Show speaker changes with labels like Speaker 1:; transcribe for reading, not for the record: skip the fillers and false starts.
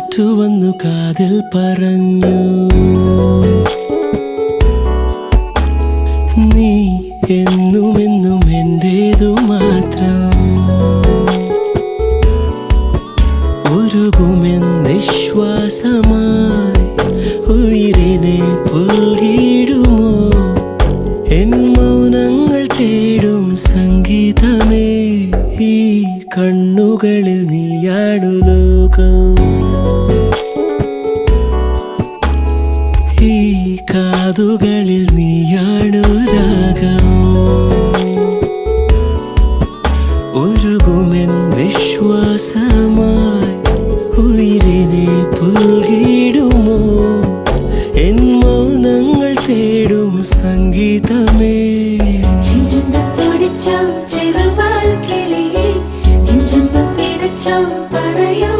Speaker 1: കാറ്റു വന്നു കാതിൽ പറഞ്ഞു, നീ എന്നുമെന്നും എന്റേതു മാത്രം. ഉരുകുമെന്നിശ്വാസമായി ഉയിരിനെ പുൽകിടുമോ? എൻ മൗനങ്ങൾ തേടും സംഗീതമേ, ഈ കണ്ണുകളിൽ നീയാണു ലോകം. ഈ കാതുകളിൽ നീയാണു രാഗം. ഉരുകുമെന്നിശ്വാസമായി ഉയിരിനെ പുൽകിടുമോ? എൻ മൗനങ്ങൾ തേടും സംഗീതമേ.
Speaker 2: ചെറുവാൽ കിളിയെ നെഞ്ചൊന്നു പിടിച്ചോ പറയൂ